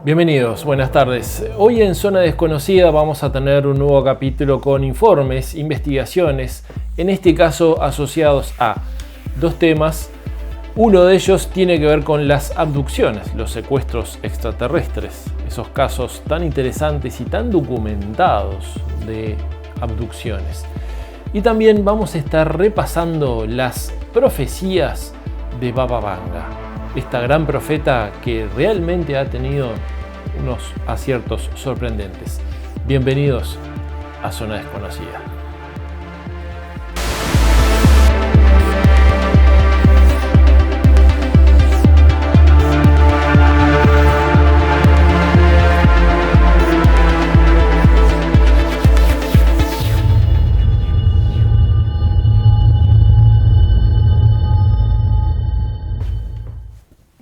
Bienvenidos, buenas tardes. Hoy en Zona Desconocida vamos a tener un nuevo capítulo con informes, investigaciones, en este caso asociados a dos temas. Uno de ellos tiene que ver con las abducciones, los secuestros extraterrestres, esos casos tan interesantes y tan documentados de abducciones. Y también vamos a estar repasando las profecías de Baba Vanga, esta gran profeta que realmente ha tenido unos aciertos sorprendentes. Bienvenidos a Zona Desconocida.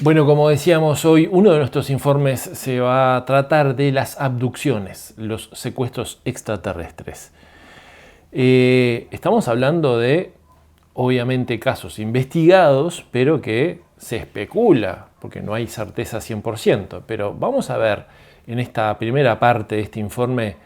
Bueno, como decíamos hoy, uno de nuestros informes se va a tratar de las abducciones, los secuestros extraterrestres. Estamos hablando de, obviamente, casos investigados, pero que se especula, porque no hay certeza 100%. Pero vamos a ver en esta primera parte de este informe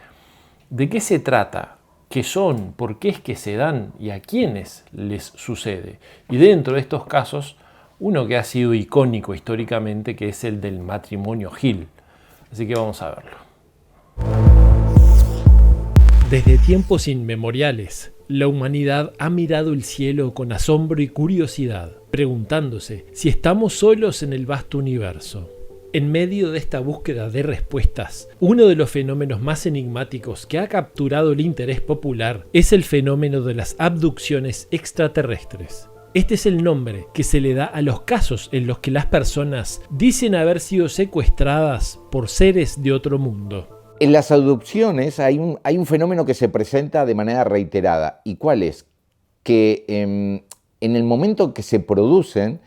de qué se trata, qué son, por qué es que se dan y a quiénes les sucede. Y dentro de estos casos, uno que ha sido icónico históricamente, que es el del matrimonio Hill. Así que vamos a verlo. Desde tiempos inmemoriales, la humanidad ha mirado el cielo con asombro y curiosidad, preguntándose si estamos solos en el vasto universo. En medio de esta búsqueda de respuestas, uno de los fenómenos más enigmáticos que ha capturado el interés popular es el fenómeno de las abducciones extraterrestres. Este es el nombre que se le da a los casos en los que las personas dicen haber sido secuestradas por seres de otro mundo. En las abducciones hay un fenómeno que se presenta de manera reiterada. ¿Y cuál es? Que en el momento que se producen,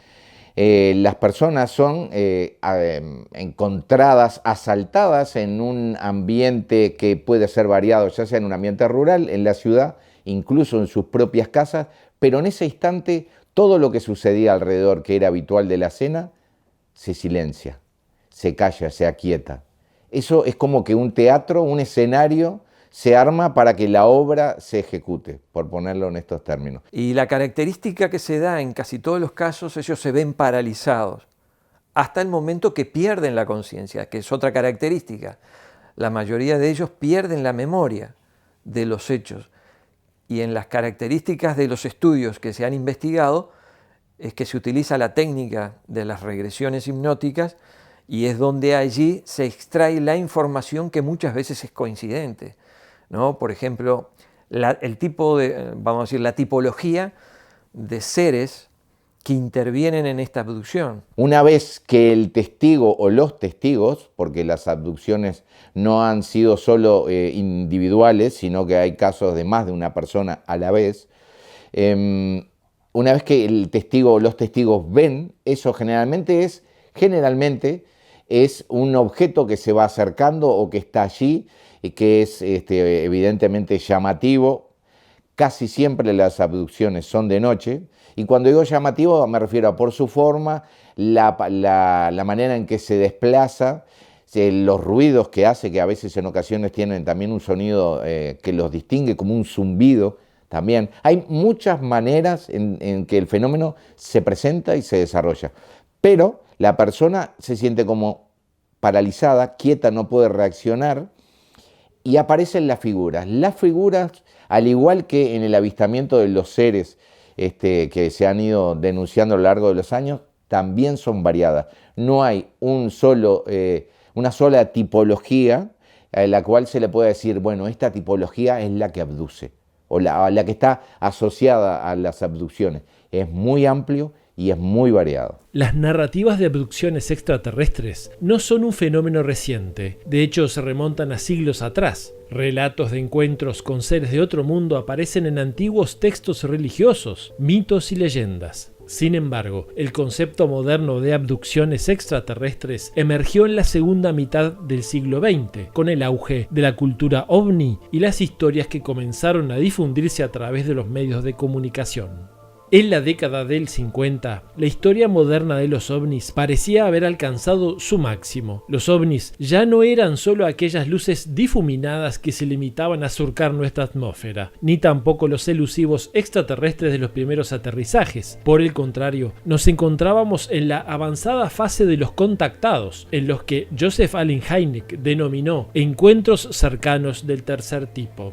las personas son encontradas, asaltadas en un ambiente que puede ser variado, ya sea en un ambiente rural, en la ciudad, incluso en sus propias casas, pero en ese instante todo lo que sucedía alrededor, que era habitual de la escena, se silencia, se calla, se aquieta. Eso es como que un teatro, un escenario, se arma para que la obra se ejecute, por ponerlo en estos términos. Y la característica que se da en casi todos los casos, ellos se ven paralizados, hasta el momento que pierden la conciencia, que es otra característica. La mayoría de ellos pierden la memoria de los hechos. Y en las características de los estudios que se han investigado es que se utiliza la técnica de las regresiones hipnóticas y es donde allí se extrae la información que muchas veces es coincidente, ¿no? Por ejemplo, la tipología de seres que intervienen en esta abducción. Una vez que el testigo o los testigos, porque las abducciones no han sido solo individuales, sino que hay casos de más de una persona a la vez, una vez que el testigo o los testigos ven, eso generalmente es un objeto que se va acercando o que está allí y que es evidentemente llamativo. Casi siempre las abducciones son de noche. Y cuando digo llamativo me refiero a por su forma, la manera en que se desplaza, los ruidos que hace, que a veces en ocasiones tienen también un sonido que los distingue como un zumbido también. Hay muchas maneras en que el fenómeno se presenta y se desarrolla, pero la persona se siente como paralizada, quieta, no puede reaccionar y aparecen las figuras. Las figuras, al igual que en el avistamiento de los seres que se han ido denunciando a lo largo de los años, también son variadas. No hay una sola tipología a la cual se le puede decir, bueno, esta tipología es la que abduce o la que está asociada a las abducciones. Es muy amplio y es muy variado. Las narrativas de abducciones extraterrestres no son un fenómeno reciente, de hecho se remontan a siglos atrás. Relatos de encuentros con seres de otro mundo aparecen en antiguos textos religiosos, mitos y leyendas. Sin embargo, el concepto moderno de abducciones extraterrestres emergió en la segunda mitad del siglo XX, con el auge de la cultura ovni y las historias que comenzaron a difundirse a través de los medios de comunicación. En la década del 50, la historia moderna de los ovnis parecía haber alcanzado su máximo. Los ovnis ya no eran solo aquellas luces difuminadas que se limitaban a surcar nuestra atmósfera, ni tampoco los elusivos extraterrestres de los primeros aterrizajes. Por el contrario, nos encontrábamos en la avanzada fase de los contactados, en los que Joseph Allen Hynek denominó encuentros cercanos del tercer tipo.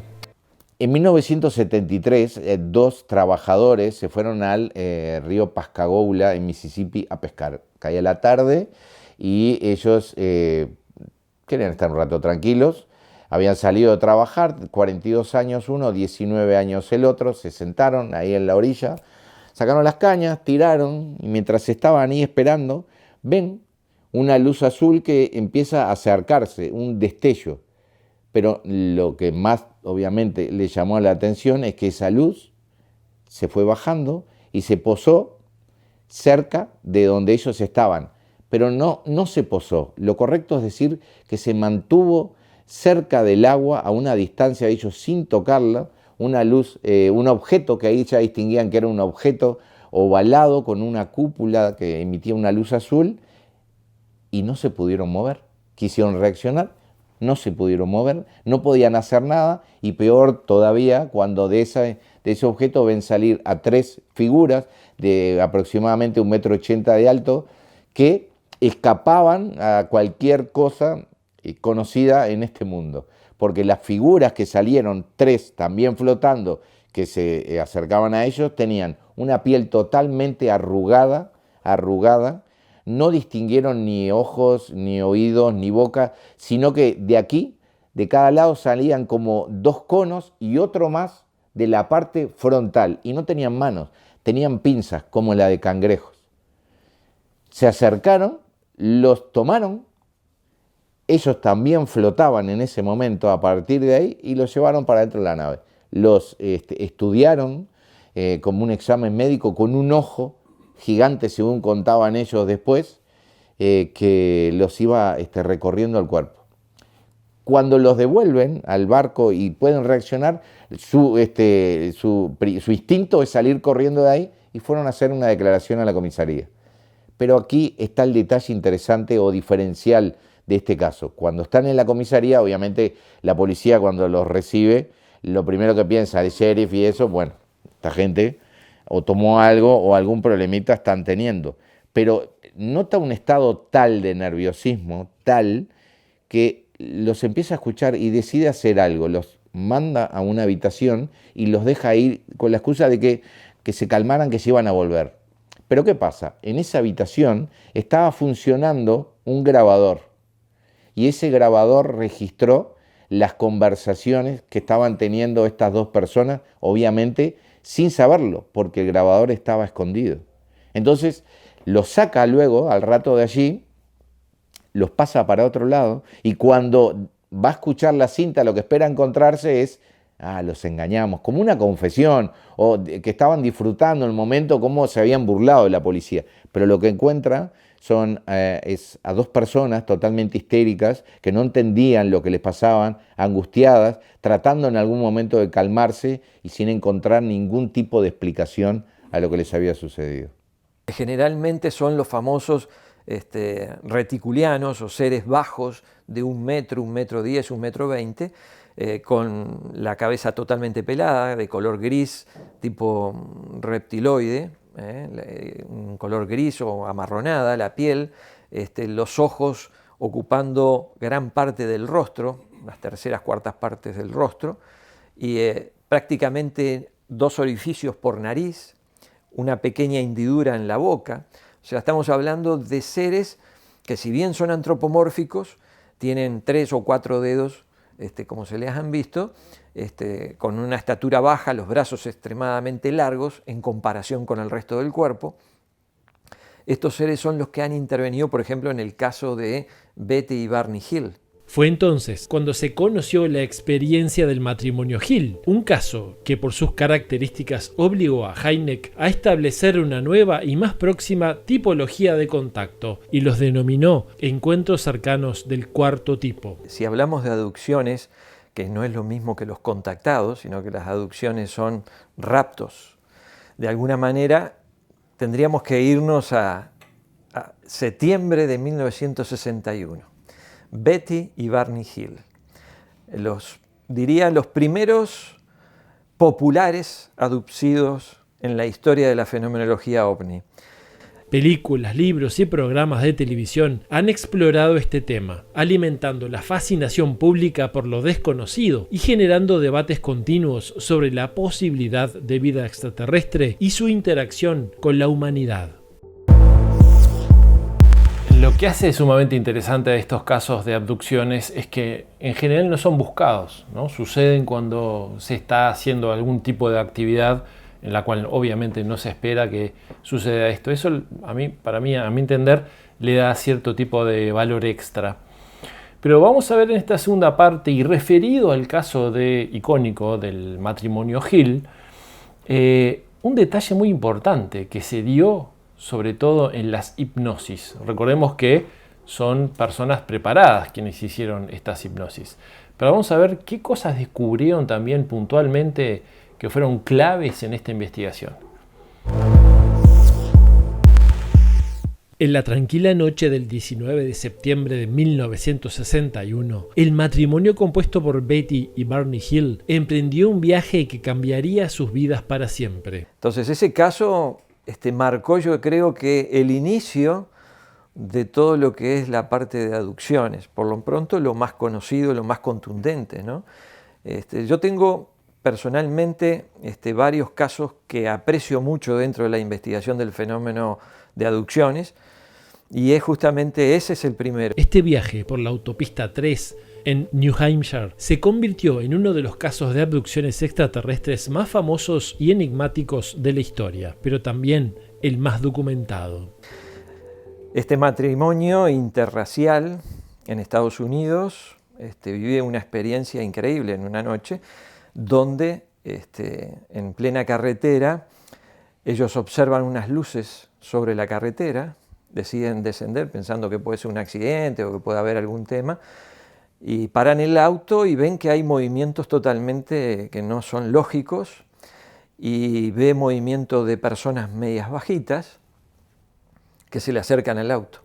En 1973, dos trabajadores se fueron al río Pascagoula, en Mississippi, a pescar. Caía la tarde y ellos querían estar un rato tranquilos. Habían salido de trabajar, 42 años uno, 19 años el otro, se sentaron ahí en la orilla, sacaron las cañas, tiraron, y mientras estaban ahí esperando, ven una luz azul que empieza a acercarse, un destello. Pero lo que más obviamente le llamó la atención es que esa luz se fue bajando y se posó cerca de donde ellos estaban. Pero no se posó. Lo correcto es decir que se mantuvo cerca del agua a una distancia de ellos sin tocarla, una luz, un objeto que ahí ya distinguían que era un objeto ovalado con una cúpula que emitía una luz azul, y no se pudieron mover. Quisieron reaccionar, no se pudieron mover, no podían hacer nada, y peor todavía cuando de ese objeto ven salir a tres figuras de aproximadamente 1,80 m de alto que escapaban a cualquier cosa conocida en este mundo, porque las figuras que salieron, tres también flotando, que se acercaban a ellos, tenían una piel totalmente arrugada, no distinguieron ni ojos, ni oídos, ni boca, sino que de aquí, de cada lado, salían como dos conos y otro más de la parte frontal, y no tenían manos, tenían pinzas como la de cangrejos. Se acercaron, los tomaron, ellos también flotaban en ese momento a partir de ahí, y los llevaron para dentro de la nave. Los estudiaron como un examen médico con un ojo gigante, según contaban ellos después, que los iba recorriendo el cuerpo. Cuando los devuelven al barco y pueden reaccionar, su instinto es salir corriendo de ahí, y fueron a hacer una declaración a la comisaría. Pero aquí está el detalle interesante o diferencial de este caso. Cuando están en la comisaría, obviamente la policía, cuando los recibe, lo primero que piensa el sheriff y eso, bueno, esta gente o tomó algo o algún problemita están teniendo. Pero nota un estado tal de nerviosismo, tal, que los empieza a escuchar y decide hacer algo. Los manda a una habitación y los deja ir con la excusa de que se calmaran, que se iban a volver. Pero ¿qué pasa? En esa habitación estaba funcionando un grabador, y ese grabador registró las conversaciones que estaban teniendo estas dos personas, obviamente sin saberlo, porque el grabador estaba escondido. Entonces los saca luego, al rato de allí, los pasa para otro lado, y cuando va a escuchar la cinta, lo que espera encontrarse es: los engañamos, como una confesión, o que estaban disfrutando el momento, cómo se habían burlado de la policía. Pero lo que encuentra es a dos personas totalmente histéricas, que no entendían lo que les pasaban, angustiadas, tratando en algún momento de calmarse y sin encontrar ningún tipo de explicación a lo que les había sucedido. Generalmente son los famosos reticulianos, o seres bajos de 1 metro, 1,10 m, 1,20 m, con la cabeza totalmente pelada, de color gris, tipo reptiloide, un color gris o amarronada la piel, los ojos ocupando gran parte del rostro, las terceras, cuartas partes del rostro, y prácticamente 2 orificios por nariz, una pequeña hendidura en la boca. O sea, estamos hablando de seres que, si bien son antropomórficos, tienen 3 o 4 dedos, como se les han visto, con una estatura baja, los brazos extremadamente largos en comparación con el resto del cuerpo. Estos seres son los que han intervenido, por ejemplo, en el caso de Betty y Barney Hill. Fue entonces cuando se conoció la experiencia del matrimonio Hill, un caso que por sus características obligó a Hynek a establecer una nueva y más próxima tipología de contacto, y los denominó encuentros cercanos del cuarto tipo. Si hablamos de abducciones, que no es lo mismo que los contactados, sino que las abducciones son raptos De alguna manera tendríamos que irnos a septiembre de 1961. Betty y Barney Hill. Diría los primeros populares abducidos en la historia de la fenomenología ovni. Películas, libros y programas de televisión han explorado este tema, alimentando la fascinación pública por lo desconocido y generando debates continuos sobre la posibilidad de vida extraterrestre y su interacción con la humanidad. Lo que hace sumamente interesante a estos casos de abducciones es que en general no son buscados, ¿no? Suceden cuando se está haciendo algún tipo de actividad en la cual obviamente no se espera que suceda esto. Eso a mi entender, le da cierto tipo de valor extra. Pero vamos a ver en esta segunda parte, y referido al caso icónico del matrimonio Hill, un detalle muy importante que se dio sobre todo en las hipnosis. Recordemos que son personas preparadas quienes hicieron estas hipnosis. Pero vamos a ver qué cosas descubrieron también puntualmente que fueron claves en esta investigación. En la tranquila noche del 19 de septiembre de 1961, el matrimonio compuesto por Betty y Barney Hill emprendió un viaje que cambiaría sus vidas para siempre. Entonces ese caso marcó, yo creo, que el inicio de todo lo que es la parte de abducciones, por lo pronto lo más conocido, lo más contundente, ¿no? Yo tengo personalmente varios casos que aprecio mucho dentro de la investigación del fenómeno de abducciones, y ese es el primero. Este viaje por la autopista 3 en New Hampshire se convirtió en uno de los casos de abducciones extraterrestres más famosos y enigmáticos de la historia, pero también el más documentado. Este matrimonio interracial en Estados Unidos vive una experiencia increíble en una noche donde en plena carretera ellos observan unas luces sobre la carretera, deciden descender pensando que puede ser un accidente o que puede haber algún tema, y paran el auto y ven que hay movimientos totalmente que no son lógicos, y ve movimiento de personas medias bajitas que se le acercan al auto.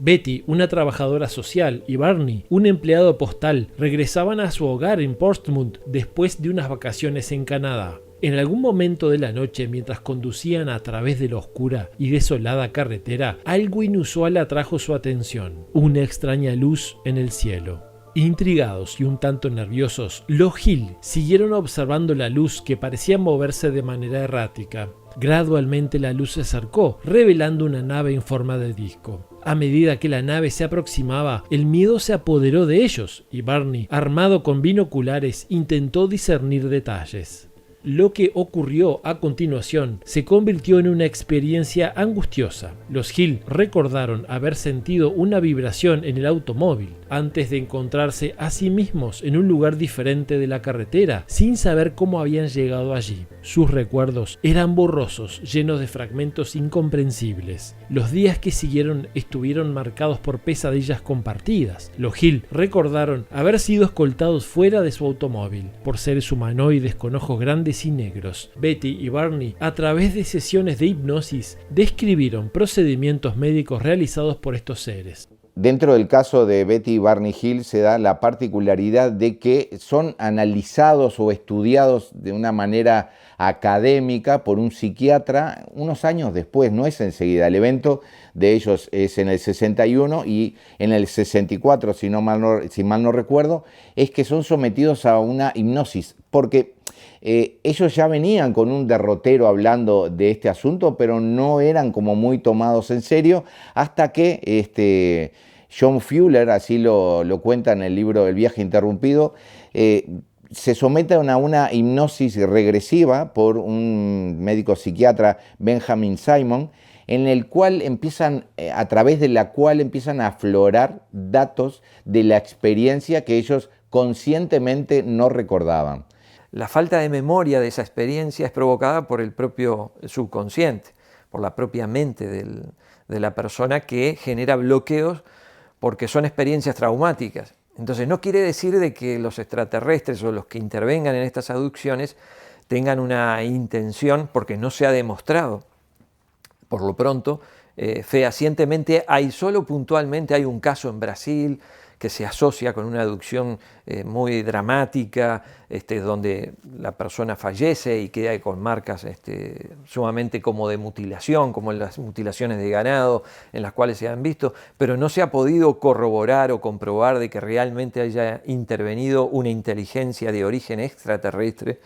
Betty, una trabajadora social, y Barney, un empleado postal, regresaban a su hogar en Portsmouth después de unas vacaciones en Canadá. En algún momento de la noche, mientras conducían a través de la oscura y desolada carretera, algo inusual atrajo su atención: una extraña luz en el cielo. Intrigados y un tanto nerviosos, los Hill siguieron observando la luz, que parecía moverse de manera errática. Gradualmente la luz se acercó, revelando una nave en forma de disco. A medida que la nave se aproximaba, el miedo se apoderó de ellos, y Barney, armado con binoculares, intentó discernir detalles. Lo que ocurrió a continuación se convirtió en una experiencia angustiosa. Los Hill recordaron haber sentido una vibración en el automóvil antes de encontrarse a sí mismos en un lugar diferente de la carretera, sin saber cómo habían llegado allí. Sus recuerdos eran borrosos, llenos de fragmentos incomprensibles. Los días que siguieron estuvieron marcados por pesadillas compartidas. Los Hill recordaron haber sido escoltados fuera de su automóvil por seres humanoides con ojos grandes y negros. Betty y Barney, a través de sesiones de hipnosis, describieron procedimientos médicos realizados por estos seres. Dentro del caso de Betty y Barney Hill se da la particularidad de que son analizados o estudiados de una manera académica por un psiquiatra unos años después, no es enseguida. El evento de ellos es en el 61 y en el 64, si mal no recuerdo, es que son sometidos a una hipnosis, porque ellos ya venían con un derrotero hablando de este asunto, pero no eran como muy tomados en serio, hasta que John Fuller, así lo cuenta en el libro El viaje interrumpido, se someten a una hipnosis regresiva por un médico psiquiatra, Benjamin Simon, en el cual a través de la cual empiezan a aflorar datos de la experiencia que ellos conscientemente no recordaban. La falta de memoria de esa experiencia es provocada por el propio subconsciente, por la propia mente de la persona, que genera bloqueos porque son experiencias traumáticas. Entonces no quiere decir de que los extraterrestres o los que intervengan en estas abducciones tengan una intención, porque no se ha demostrado, por lo pronto, fehacientemente. Solo puntualmente hay un caso en Brasil que se asocia con una aducción muy dramática, donde la persona fallece y queda con marcas sumamente como de mutilación, como en las mutilaciones de ganado en las cuales se han visto, pero no se ha podido corroborar o comprobar de que realmente haya intervenido una inteligencia de origen extraterrestre,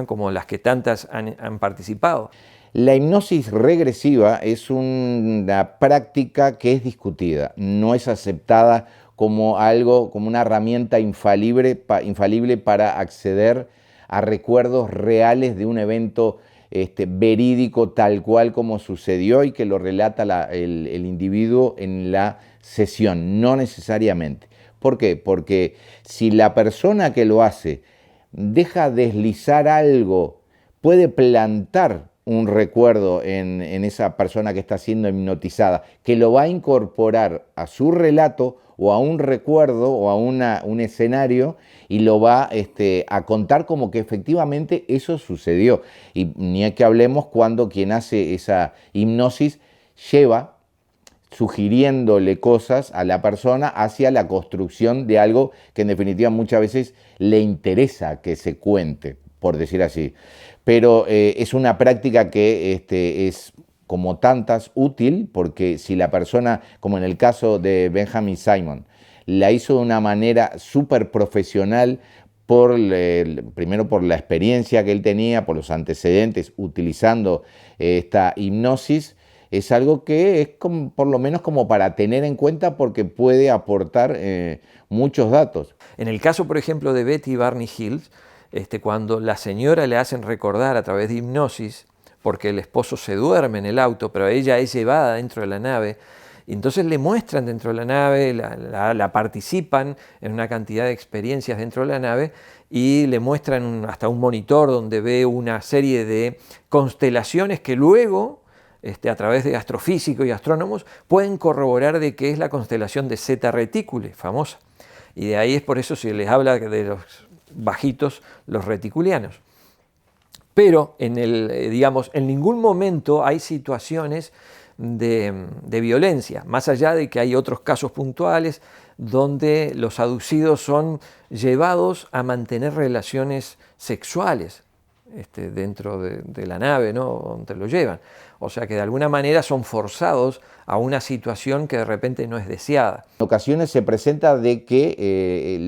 como las que tantas han participado. La hipnosis regresiva es una práctica que es discutida, no es aceptada como algo, como una herramienta infalible para acceder a recuerdos reales de un evento verídico tal cual como sucedió y que lo relata el individuo en la sesión, no necesariamente. ¿Por qué? Porque si la persona que lo hace deja deslizar algo, puede plantar un recuerdo en esa persona que está siendo hipnotizada, que lo va a incorporar a su relato o a un recuerdo o a un escenario y lo va a contar como que efectivamente eso sucedió. Y ni es que hablemos cuando quien hace esa hipnosis lleva sugiriéndole cosas a la persona hacia la construcción de algo que en definitiva muchas veces le interesa que se cuente, por decir así. Pero es una práctica que es, como tantas, útil, porque si la persona, como en el caso de Benjamin Simon, la hizo de una manera súper profesional, primero por la experiencia que él tenía, por los antecedentes utilizando esta hipnosis, es algo que es por lo menos como para tener en cuenta porque puede aportar muchos datos. En el caso, por ejemplo, de Betty Barney Hill, cuando la señora le hacen recordar a través de hipnosis, porque el esposo se duerme en el auto, pero ella es llevada dentro de la nave, y entonces le muestran dentro de la nave, la participan en una cantidad de experiencias dentro de la nave, y le muestran hasta un monitor donde ve una serie de constelaciones que luego, a través de astrofísicos y astrónomos, pueden corroborar de que es la constelación de Zeta Reticuli, famosa. Y de ahí es por eso se les habla de los bajitos, los reticulianos. Pero en ningún momento hay situaciones de violencia, más allá de que hay otros casos puntuales donde los abducidos son llevados a mantener relaciones sexuales dentro de la nave, ¿no?, donde lo llevan. O sea que de alguna manera son forzados a una situación que de repente no es deseada. En ocasiones se presenta de que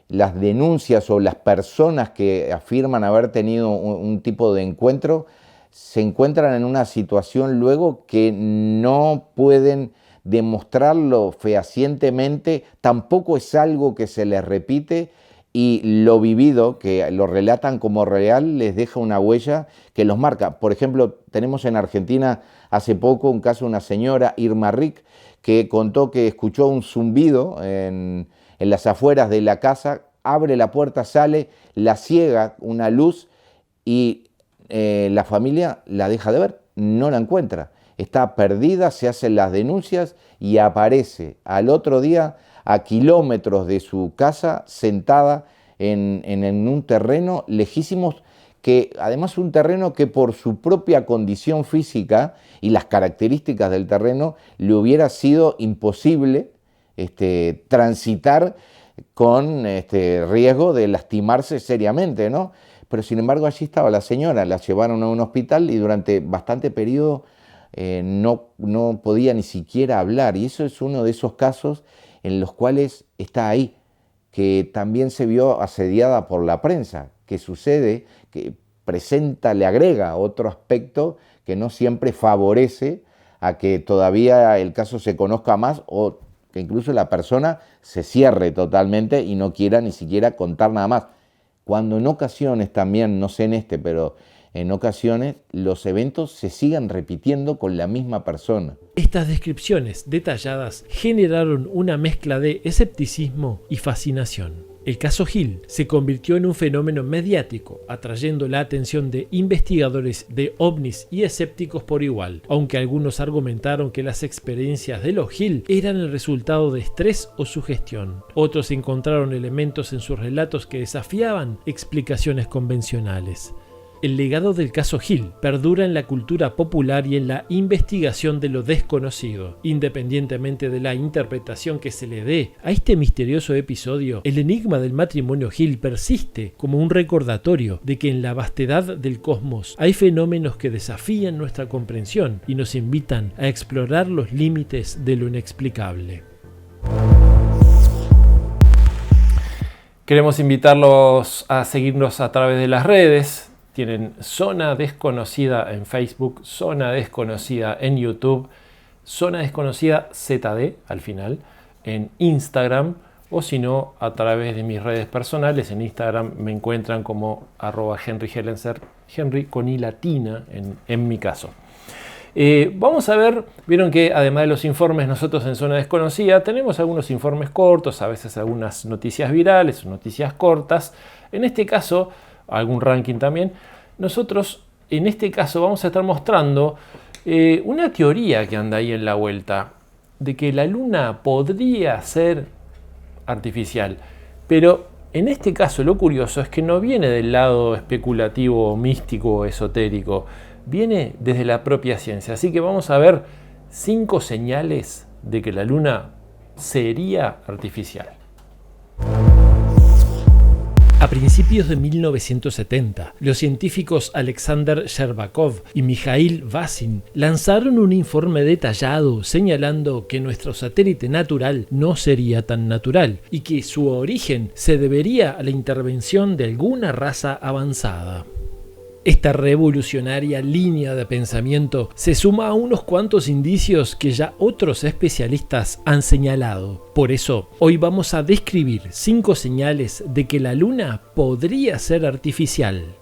las denuncias o las personas que afirman haber tenido un tipo de encuentro se encuentran en una situación luego que no pueden demostrarlo fehacientemente, tampoco es algo que se les repite y lo vivido, que lo relatan como real, les deja una huella que los marca. Por ejemplo, tenemos en Argentina hace poco un caso de una señora, Irma Rick, que contó que escuchó un zumbido en las afueras de la casa, abre la puerta, sale, la ciega una luz y la familia la deja de ver, no la encuentra. Está perdida, se hacen las denuncias y aparece al otro día a kilómetros de su casa, sentada en un terreno lejísimos, que además un terreno que por su propia condición física y las características del terreno le hubiera sido imposible transitar con riesgo de lastimarse seriamente, ¿no? Pero sin embargo allí estaba la señora, la llevaron a un hospital y durante bastante periodo no podía ni siquiera hablar, y eso es uno de esos casos en los cuales está ahí, que también se vio asediada por la prensa, que sucede, que le agrega otro aspecto que no siempre favorece a que todavía el caso se conozca más o que incluso la persona se cierre totalmente y no quiera ni siquiera contar nada más. Cuando en ocasiones también, no sé en pero en ocasiones los eventos se sigan repitiendo con la misma persona. Estas descripciones detalladas generaron una mezcla de escepticismo y fascinación. El caso Hill se convirtió en un fenómeno mediático, atrayendo la atención de investigadores de ovnis y escépticos por igual, aunque algunos argumentaron que las experiencias de los Hill eran el resultado de estrés o sugestión. Otros encontraron elementos en sus relatos que desafiaban explicaciones convencionales. El legado del caso Hill perdura en la cultura popular y en la investigación de lo desconocido. Independientemente de la interpretación que se le dé a este misterioso episodio, el enigma del matrimonio Hill persiste como un recordatorio de que en la vastedad del cosmos hay fenómenos que desafían nuestra comprensión y nos invitan a explorar los límites de lo inexplicable. Queremos invitarlos a seguirnos a través de las redes. Tienen Zona Desconocida en Facebook, Zona Desconocida en YouTube, Zona Desconocida ZD al final en Instagram, o si no a través de mis redes personales. En Instagram me encuentran como @HenryHelenser, Henry con I latina en mi caso. Vamos a ver, vieron que además de los informes nosotros en Zona Desconocida tenemos algunos informes cortos, a veces algunas noticias virales o noticias cortas. En este caso, algún ranking también. Nosotros en este caso vamos a estar mostrando una teoría que anda ahí en la vuelta de que la luna podría ser artificial, pero en este caso lo curioso es que no viene del lado especulativo, místico o esotérico, viene desde la propia ciencia. Así que vamos a ver 5 señales de que la luna sería artificial. A principios de 1970, los científicos Alexander Sherbakov y Mikhail Vasin lanzaron un informe detallado señalando que nuestro satélite natural no sería tan natural y que su origen se debería a la intervención de alguna raza avanzada. Esta revolucionaria línea de pensamiento se suma a unos cuantos indicios que ya otros especialistas han señalado. Por eso, hoy vamos a describir 5 señales de que la Luna podría ser artificial.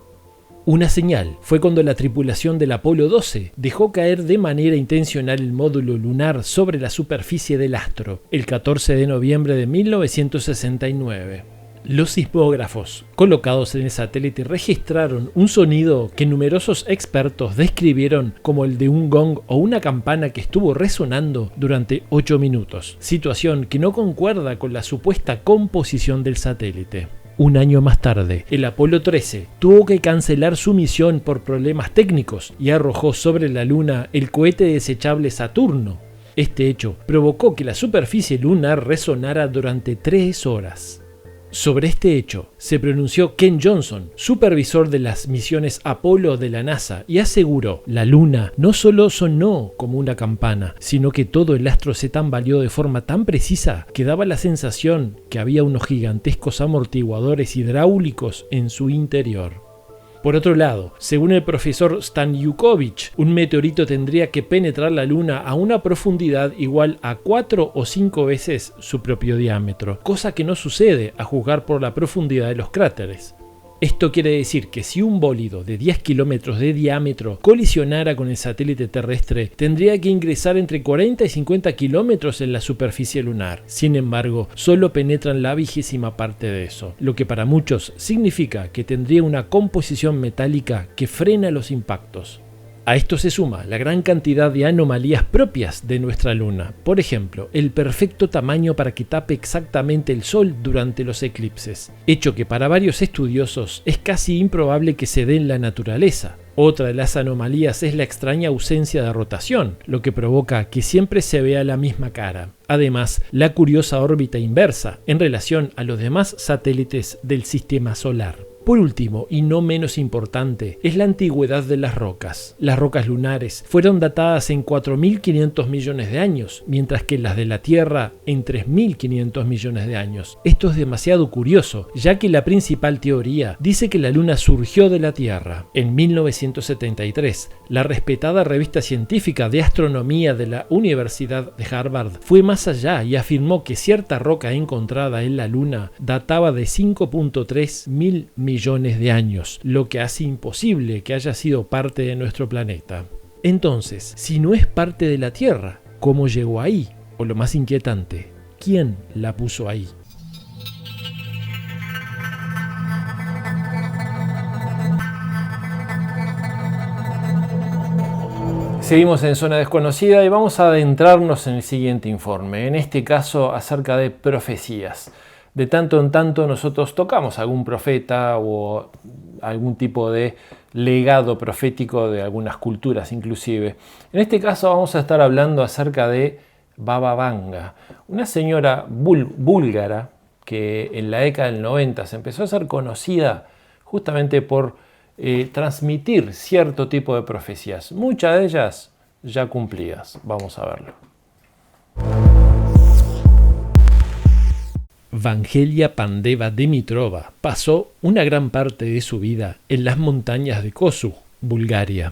Una señal fue cuando la tripulación del Apolo 12 dejó caer de manera intencional el módulo lunar sobre la superficie del astro, el 14 de noviembre de 1969. Los sismógrafos colocados en el satélite registraron un sonido que numerosos expertos describieron como el de un gong o una campana que estuvo resonando durante 8 minutos, situación que no concuerda con la supuesta composición del satélite. Un año más tarde, el Apolo 13 tuvo que cancelar su misión por problemas técnicos y arrojó sobre la Luna el cohete desechable Saturno. Este hecho provocó que la superficie lunar resonara durante 3 horas. Sobre este hecho se pronunció Ken Johnson, supervisor de las misiones Apolo de la NASA, y aseguró: la Luna no solo sonó como una campana, sino que todo el astro se tambaleó de forma tan precisa que daba la sensación que había unos gigantescos amortiguadores hidráulicos en su interior. Por otro lado, según el profesor Stan Yukowicz, un meteorito tendría que penetrar la Luna a una profundidad igual a 4 o 5 veces su propio diámetro, cosa que no sucede a juzgar por la profundidad de los cráteres. Esto quiere decir que si un bólido de 10 kilómetros de diámetro colisionara con el satélite terrestre, tendría que ingresar entre 40 y 50 kilómetros en la superficie lunar. Sin embargo, solo penetran la 20ª parte de eso, lo que para muchos significa que tendría una composición metálica que frena los impactos. A esto se suma la gran cantidad de anomalías propias de nuestra Luna. Por ejemplo, el perfecto tamaño para que tape exactamente el Sol durante los eclipses, hecho que para varios estudiosos es casi improbable que se dé en la naturaleza. Otra de las anomalías es la extraña ausencia de rotación, lo que provoca que siempre se vea la misma cara. Además, la curiosa órbita inversa en relación a los demás satélites del sistema solar. Por último, y no menos importante, es la antigüedad de las rocas. Las rocas lunares fueron datadas en 4.500 millones de años, mientras que las de la Tierra en 3.500 millones de años. Esto es demasiado curioso, ya que la principal teoría dice que la Luna surgió de la Tierra. En 1973, la respetada revista científica de astronomía de la Universidad de Harvard fue más allá y afirmó que cierta roca encontrada en la Luna databa de 5.3 mil millones de años, lo que hace imposible que haya sido parte de nuestro planeta. Entonces, si no es parte de la Tierra, ¿cómo llegó ahí? O lo más inquietante, ¿quién la puso ahí? Seguimos en Zona Desconocida y vamos a adentrarnos en el siguiente informe, en este caso acerca de profecías. De tanto en tanto nosotros tocamos algún profeta o algún tipo de legado profético de algunas culturas inclusive. En este caso vamos a estar hablando acerca de Baba Vanga, una señora búlgara que en la década del 90 se empezó a ser conocida justamente por transmitir cierto tipo de profecías, muchas de ellas ya cumplidas. Vamos a verlo. Vangelia Pandeva Dimitrova pasó una gran parte de su vida en las montañas de Kossuth, Bulgaria.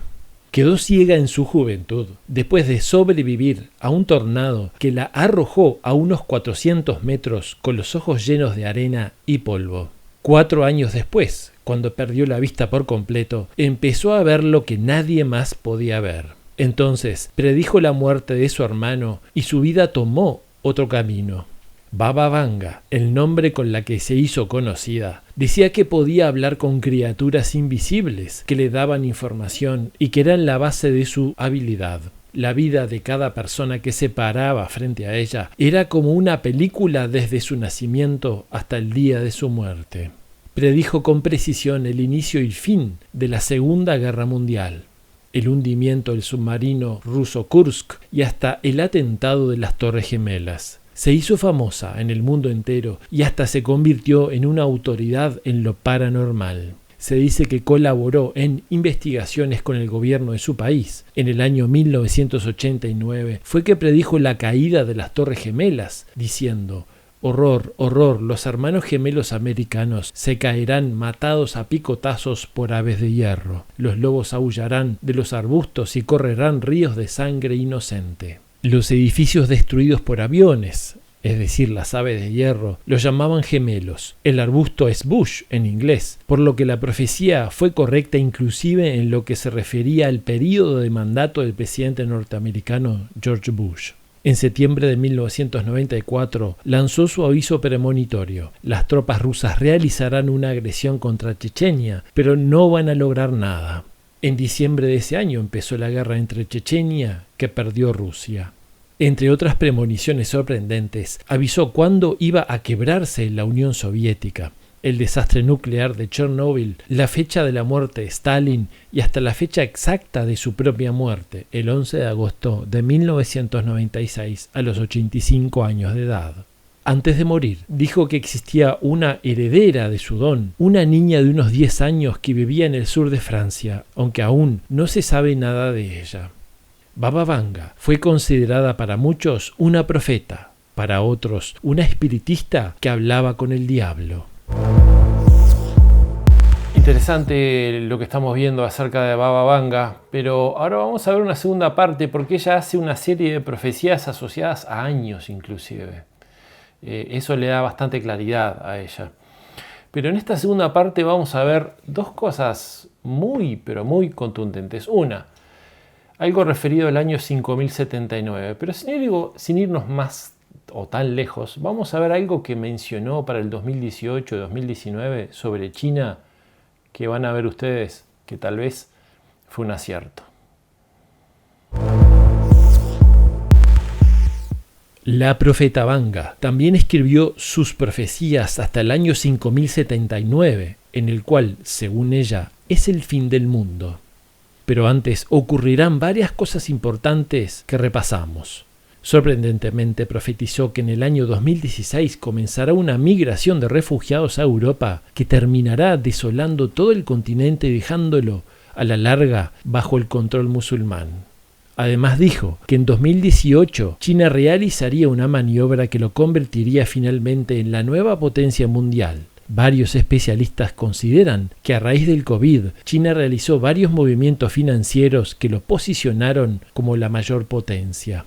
Quedó ciega en su juventud después de sobrevivir a un tornado que la arrojó a unos 400 metros con los ojos llenos de arena y polvo. 4 años después, cuando perdió la vista por completo, empezó a ver lo que nadie más podía ver. Entonces predijo la muerte de su hermano y su vida tomó otro camino. Baba Vanga, el nombre con la que se hizo conocida, decía que podía hablar con criaturas invisibles que le daban información y que eran la base de su habilidad. La vida de cada persona que se paraba frente a ella era como una película desde su nacimiento hasta el día de su muerte. Predijo con precisión el inicio y fin de la Segunda Guerra Mundial, el hundimiento del submarino ruso Kursk y hasta el atentado de las Torres Gemelas. Se hizo famosa en el mundo entero y hasta se convirtió en una autoridad en lo paranormal. Se dice que colaboró en investigaciones con el gobierno de su país. En el año 1989 fue que predijo la caída de las Torres Gemelas, diciendo: «Horror, horror, los hermanos gemelos americanos se caerán matados a picotazos por aves de hierro. Los lobos aullarán de los arbustos y correrán ríos de sangre inocente». Los edificios destruidos por aviones, es decir, las aves de hierro, los llamaban gemelos. El arbusto es bush en inglés, por lo que la profecía fue correcta inclusive en lo que se refería al período de mandato del presidente norteamericano George Bush. En septiembre de 1994 lanzó su aviso premonitorio. Las tropas rusas realizarán una agresión contra Chechenia, pero no van a lograr nada. En diciembre de ese año empezó la guerra entre Chechenia, que perdió Rusia. Entre otras premoniciones sorprendentes, avisó cuándo iba a quebrarse la Unión Soviética, el desastre nuclear de Chernóbil, la fecha de la muerte de Stalin y hasta la fecha exacta de su propia muerte, el 11 de agosto de 1996, a los 85 años de edad. Antes de morir, dijo que existía una heredera de su don, una niña de unos 10 años que vivía en el sur de Francia, aunque aún no se sabe nada de ella. Baba Vanga fue considerada para muchos una profeta, para otros una espiritista que hablaba con el diablo. Interesante lo que estamos viendo acerca de Baba Vanga, pero ahora vamos a ver una segunda parte porque ella hace una serie de profecías asociadas a años inclusive. Eso le da bastante claridad a ella. Pero en esta segunda parte vamos a ver dos cosas pero muy contundentes. Una, algo referido al año 5079, pero sin irnos más o tan lejos, vamos a ver algo que mencionó para el 2018-2019 sobre China, que van a ver ustedes que tal vez fue un acierto. La profeta Vanga también escribió sus profecías hasta el año 5079, en el cual, según ella, es el fin del mundo. Pero antes ocurrirán varias cosas importantes que repasamos. Sorprendentemente profetizó que en el año 2016 comenzará una migración de refugiados a Europa que terminará desolando todo el continente y dejándolo, a la larga, bajo el control musulmán. Además dijo que en 2018 China realizaría una maniobra que lo convertiría finalmente en la nueva potencia mundial. Varios especialistas consideran que a raíz del COVID, China realizó varios movimientos financieros que lo posicionaron como la mayor potencia.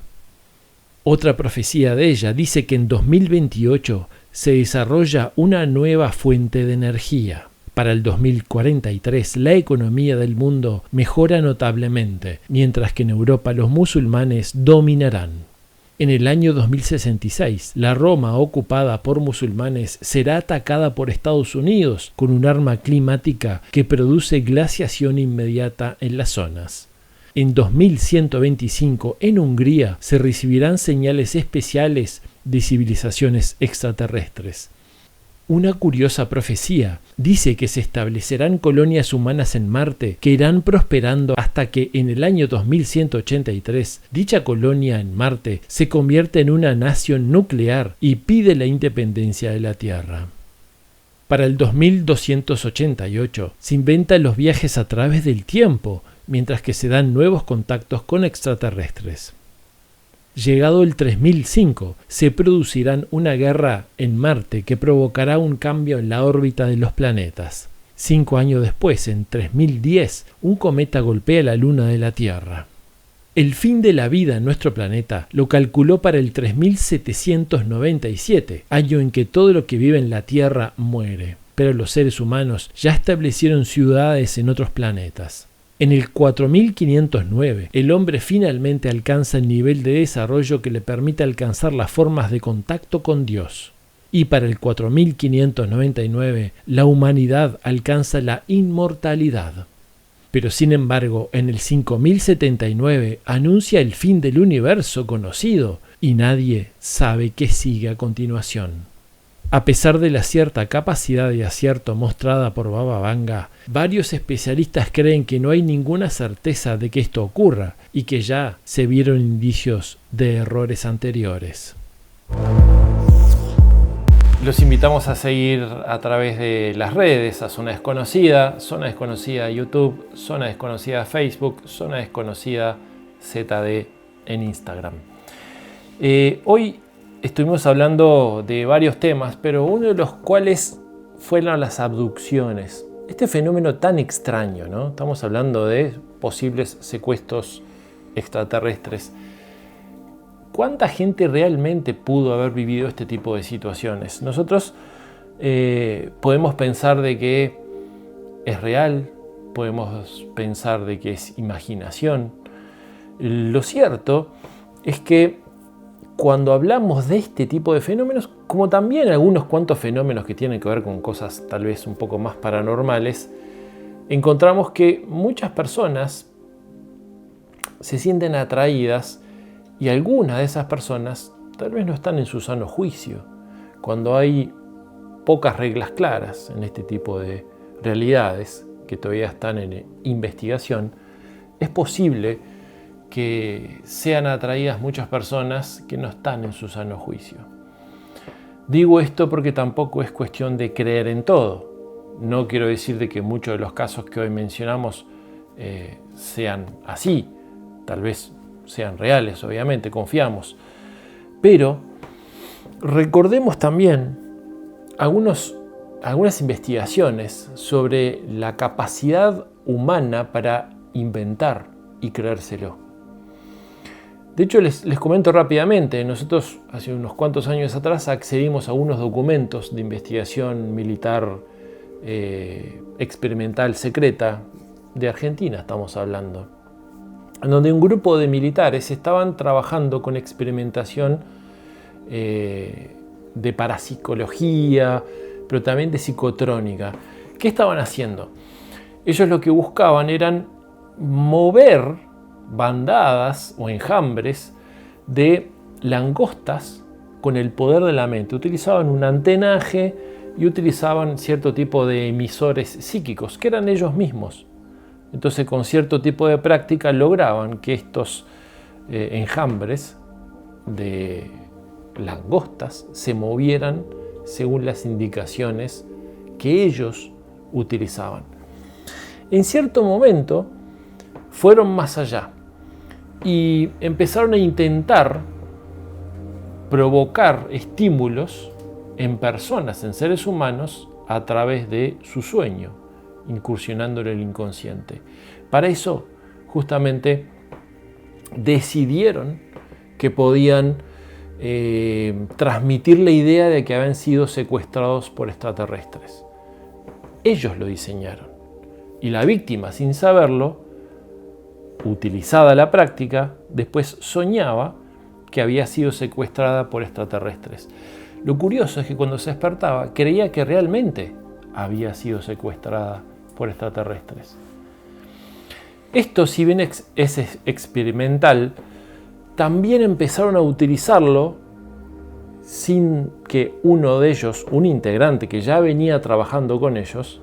Otra profecía de ella dice que en 2028 se desarrolla una nueva fuente de energía. Para el 2043 la economía del mundo mejora notablemente, mientras que en Europa los musulmanes dominarán. En el año 2066, la Roma ocupada por musulmanes será atacada por Estados Unidos con un arma climática que produce glaciación inmediata en las zonas. en 2125 en Hungría se recibirán señales especiales de civilizaciones extraterrestres. Una curiosa profecía dice que se establecerán colonias humanas en Marte que irán prosperando hasta que en el año 2183 dicha colonia en Marte se convierte en una nación nuclear y pide la independencia de la Tierra. Para el 2288 se inventan los viajes a través del tiempo, mientras que se dan nuevos contactos con extraterrestres. Llegado el 3005, se producirá una guerra en Marte que provocará un cambio en la órbita de los planetas. 5 años después, en 3010, un cometa golpea la luna de la Tierra. El fin de la vida en nuestro planeta lo calculó para el 3797, año en que todo lo que vive en la Tierra muere, pero los seres humanos ya establecieron ciudades en otros planetas. En el 4509, el hombre finalmente alcanza el nivel de desarrollo que le permite alcanzar las formas de contacto con Dios. Y para el 4599, la humanidad alcanza la inmortalidad. Pero sin embargo, en el 5079 anuncia el fin del universo conocido y nadie sabe qué sigue a continuación. A pesar de la cierta capacidad de acierto mostrada por Baba Vanga, varios especialistas creen que no hay ninguna certeza de que esto ocurra y que ya se vieron indicios de errores anteriores. Los invitamos a seguir a través de las redes a Zona Desconocida YouTube, Zona Desconocida Facebook, Zona Desconocida ZD en Instagram. Hoy estuvimos hablando de varios temas, pero uno de los cuales fueron las abducciones. Este fenómeno tan extraño, ¿no? Estamos hablando de posibles secuestros extraterrestres. ¿Cuánta gente realmente pudo haber vivido este tipo de situaciones? Nosotros podemos pensar de que es real, podemos pensar de que es imaginación. Lo cierto es que cuando hablamos de este tipo de fenómenos, como también algunos cuantos fenómenos que tienen que ver con cosas tal vez un poco más paranormales, encontramos que muchas personas se sienten atraídas y algunas de esas personas tal vez no están en su sano juicio. Cuando hay pocas reglas claras en este tipo de realidades que todavía están en investigación, es posible que sean atraídas muchas personas que no están en su sano juicio. Digo esto porque tampoco es cuestión de creer en todo. No quiero decir de que muchos de los casos que hoy mencionamos sean así. Tal vez sean reales, obviamente, confiamos. Pero recordemos también algunas investigaciones sobre la capacidad humana para inventar y creérselo. De hecho, les comento rápidamente, nosotros hace unos cuantos años atrás accedimos a unos documentos de investigación militar experimental secreta de Argentina, estamos hablando, en donde un grupo de militares estaban trabajando con experimentación de parapsicología, pero también de psicotrónica. ¿Qué estaban haciendo? Ellos lo que buscaban eran mover bandadas o enjambres de langostas con el poder de la mente. Utilizaban un antenaje y utilizaban cierto tipo de emisores psíquicos, que eran ellos mismos. Entonces, con cierto tipo de práctica lograban que estos enjambres de langostas se movieran según las indicaciones que ellos utilizaban. En cierto momento fueron más allá y empezaron a intentar provocar estímulos en personas, en seres humanos, a través de su sueño, incursionando en el inconsciente. Para eso, justamente, decidieron que podían transmitir la idea de que habían sido secuestrados por extraterrestres. Ellos lo diseñaron. Y la víctima, sin saberlo, utilizada la práctica, después soñaba que había sido secuestrada por extraterrestres. Lo curioso es que cuando se despertaba, creía que realmente había sido secuestrada por extraterrestres. Esto, si bien es experimental, también empezaron a utilizarlo sin que uno de ellos, un integrante que ya venía trabajando con ellos,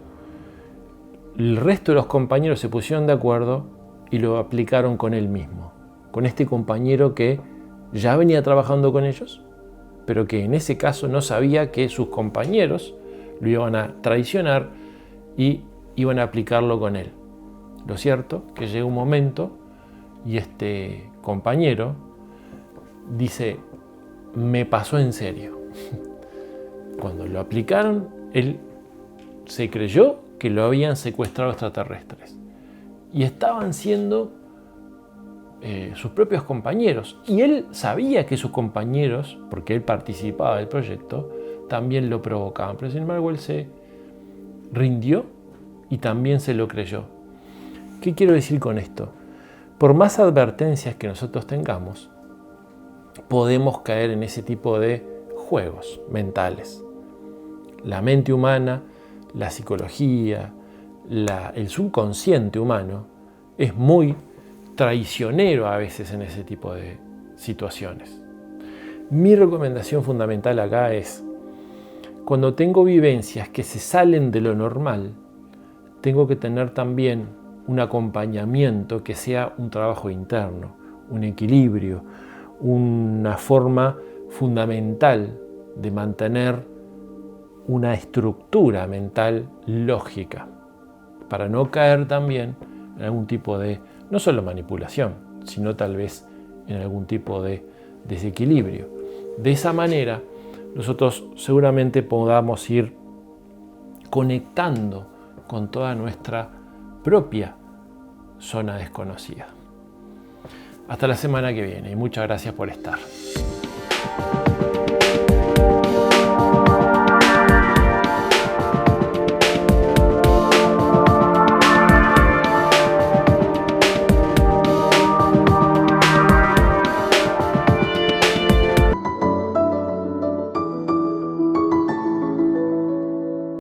el resto de los compañeros se pusieron de acuerdo y lo aplicaron con él mismo, con este compañero que ya venía trabajando con ellos, pero que en ese caso no sabía que sus compañeros lo iban a traicionar y iban a aplicarlo con él. Lo cierto que llega un momento y este compañero dice: me pasó en serio. Cuando lo aplicaron, él se creyó que lo habían secuestrado extraterrestres y estaban siendo sus propios compañeros, y él sabía que sus compañeros, porque él participaba del proyecto, también lo provocaban, pero sin embargo él se rindió y también se lo creyó. ¿Qué quiero decir con esto? Por más advertencias que nosotros tengamos, podemos caer en ese tipo de juegos mentales. La mente humana, la psicología, el subconsciente humano es muy traicionero a veces en ese tipo de situaciones. Mi recomendación fundamental acá es: cuando tengo vivencias que se salen de lo normal, tengo que tener también un acompañamiento que sea un trabajo interno, un equilibrio, una forma fundamental de mantener una estructura mental lógica, para no caer también en algún tipo de, no solo manipulación, sino tal vez en algún tipo de desequilibrio. De esa manera, nosotros seguramente podamos ir conectando con toda nuestra propia zona desconocida. Hasta la semana que viene y muchas gracias por estar.